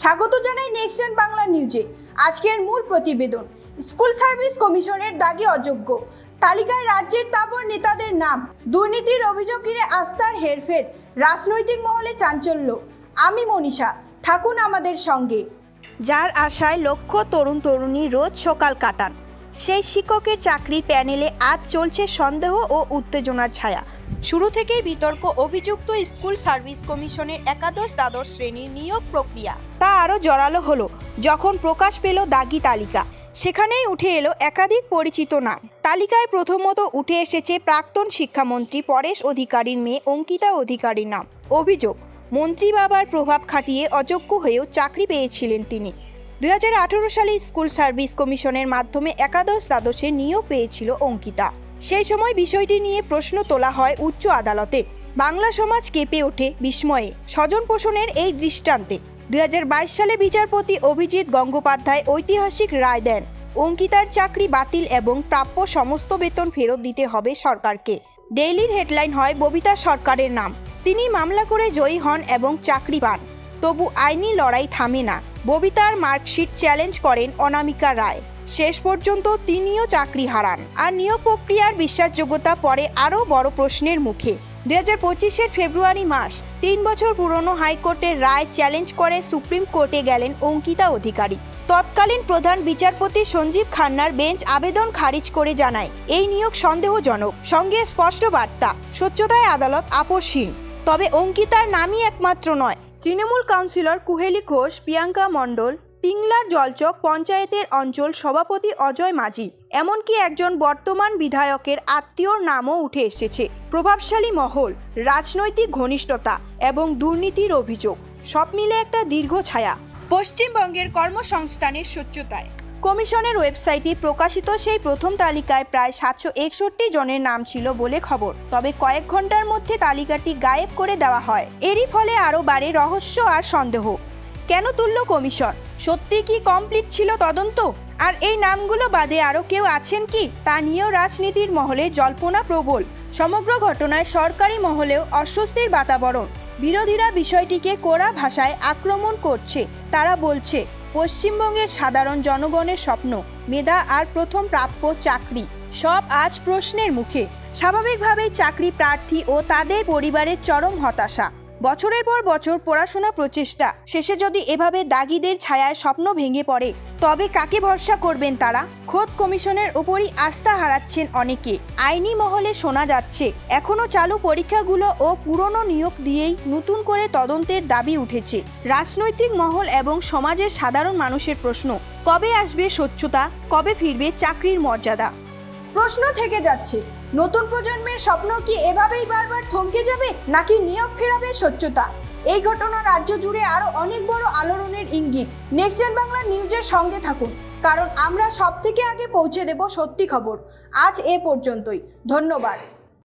স্বাগত জানাই নেক্সট বাংলা নিউজে। আজকের মূল প্রতিবেদন, স্কুল সার্ভিস কমিশনের দাগি অযোগ্য তালিকায় রাজ্যের তাবড় নেতাদের নাম, দুর্নীতির অভিযোগ ঘিরে আস্থার হেরফের, রাজনৈতিক মহলে চাঞ্চল্য। আমি মনীষা, থাকুন আমাদের সঙ্গে। যার আশায় লক্ষ তরুণ তরুণী রোজ সকাল কাটান, সেই শিক্ষকের চাকরির প্যানেলে আজ চলছে সন্দেহ ও উত্তেজনার ছায়া। শুরু থেকেই বিতর্ক অভিযুক্ত স্কুল সার্ভিস কমিশনের একাদশ দ্বাদশ শ্রেণীর নিয়োগ প্রক্রিয়া। তা আরও জোরালো হলো যখন প্রকাশ পেল দাগি তালিকা। সেখানেই উঠে এলো একাধিক পরিচিত নাম। তালিকায় প্রথমত উঠে এসেছে প্রাক্তন শিক্ষামন্ত্রী পরেশ অধিকারীর মেয়ে অঙ্কিতা অধিকারীর নাম। অভিযোগ, মন্ত্রী বাবার প্রভাব খাটিয়ে অযোগ্য হয়েও চাকরি পেয়েছিলেন তিনি। 2018 সালে স্কুল সার্ভিস কমিশনের মাধ্যমে একাদশ দ্বাদশে নিয়োগ পেয়েছিল অঙ্কিতা। সেই সময় বিষয়টি নিয়ে প্রশ্ন তোলা হয় উচ্চ আদালতে। বাংলা সমাজ কেঁপে ওঠে বিস্ময়ে স্বজন পোষণের এই দৃষ্টান্তে। 2022 সালে বিচারপতি অভিজিৎ গঙ্গোপাধ্যায় ঐতিহাসিক রায় দেন, অঙ্কিতার চাকরি বাতিল এবং প্রাপ্য সমস্ত বেতন ফেরত দিতে হবে সরকারকে। ডেইলির হেডলাইন হয় ববিতা সরকারের নাম। তিনি মামলা করে জয়ী হন এবং চাকরি পান। তবু আইনি লড়াই থামে না। ববিতার মার্কশিট চ্যালেঞ্জ করেন অনামিকা রায়। শেষ পর্যন্ত তিনিও চাকরি হারান। আর নিয়োগ প্রক্রিয়ার বিশ্বাসযোগ্যতা পরে আরও বড় প্রশ্নের মুখে। 2025 ফেব্রুয়ারি মাস, 3 বছর পুরনো হাইকোর্টের রায় চ্যালেঞ্জ করে সুপ্রিম কোর্টে গেলেন অঙ্কিতা অধিকারী। তৎকালীন প্রধান বিচারপতি সঞ্জীব খান্নার বেঞ্চ আবেদন খারিজ করে জানায় এই নিয়োগ সন্দেহজনক, সঙ্গে স্পষ্ট বার্তা, স্বচ্ছতায় আদালত আপোষহীন। তবে অঙ্কিতার নামই একমাত্র নয়। তৃণমূল কাউন্সিলর কুহেলি ঘোষ, প্রিয়াঙ্কা মণ্ডল, পিংলার জলচক পঞ্চায়েতের অঞ্চল সভাপতি অজয় মাঝি, এমনকি একজন বর্তমান বিধায়কের আত্মীয়র নামও উঠে এসেছে। প্রভাবশালী মহল, রাজনৈতিক ঘনিষ্ঠতা এবং দুর্নীতির অভিযোগ, সব মিলে একটা দীর্ঘ ছায়া পশ্চিমবঙ্গের কর্মসংস্থানের স্বচ্ছতায়। কমিশনের ওয়েবসাইটে প্রকাশিত সেই প্রথম তালিকায় প্রায় 761 জনের নাম ছিল বলে খবর। তবে কয়েক ঘন্টার মধ্যে তালিকাটি গায়েব করে দেওয়া হয়। এরই ফলে আরও বাড়ে রহস্য আর সন্দেহ। কেন তুলল কমিশন? সত্যি কি কমপ্লিট ছিল তদন্ত? আর এই নামগুলো বাদে আরও কেউ আছেন কি, তা নিয়েও রাজনীতির মহলে জল্পনা প্রবল। সমগ্র ঘটনায় সরকারি মহলেও অস্বস্তির বাতাবরণ। বিরোধীরা বিষয়টিকে কড়া ভাষায় আক্রমণ করছে। তারা বলছে, পশ্চিমবঙ্গের সাধারণ জনগণের স্বপ্ন, মেধা আর প্রথম প্রাপ্য চাকরি সব আজ প্রশ্নের মুখে। স্বাভাবিকভাবেই চাকরি প্রার্থী ও তাদের পরিবারের চরম হতাশা। বছরের পর বছর পড়াশোনা প্রচেষ্টা শেষে যদি এভাবে দাগিদের ছায়ায় স্বপ্ন ভেঙে পড়ে, তবে কাকে ভরসা করবেন তারা? খোদ কমিশনের উপরই আস্থা হারাচ্ছেন অনেকে। আইনি মহলে শোনা যাচ্ছে এখনও চালু পরীক্ষাগুলো ও পুরনো নিয়োগ দিয়েই নতুন করে তদন্তের দাবি উঠেছে। রাজনৈতিক মহল এবং সমাজের সাধারণ মানুষের প্রশ্ন, কবে আসবে স্বচ্ছতা, কবে ফিরবে চাকরির মর্যাদা? প্রশ্ন থেকে যাচ্ছে, নতুন প্রজন্মের স্বপ্ন কি এভাবেই বারবার থমকে যাবে, নাকি নিয়োগ ফেরাবে স্বচ্ছতা? এই ঘটনা রাজ্য জুড়ে আরো অনেক বড় আলোড়নের ইঙ্গিত। নেক্সট বাংলা নিউজের সঙ্গে থাকুন, কারণ আমরা সব থেকে আগে পৌঁছে দেব সত্যি খবর। আজ এ পর্যন্তই, ধন্যবাদ।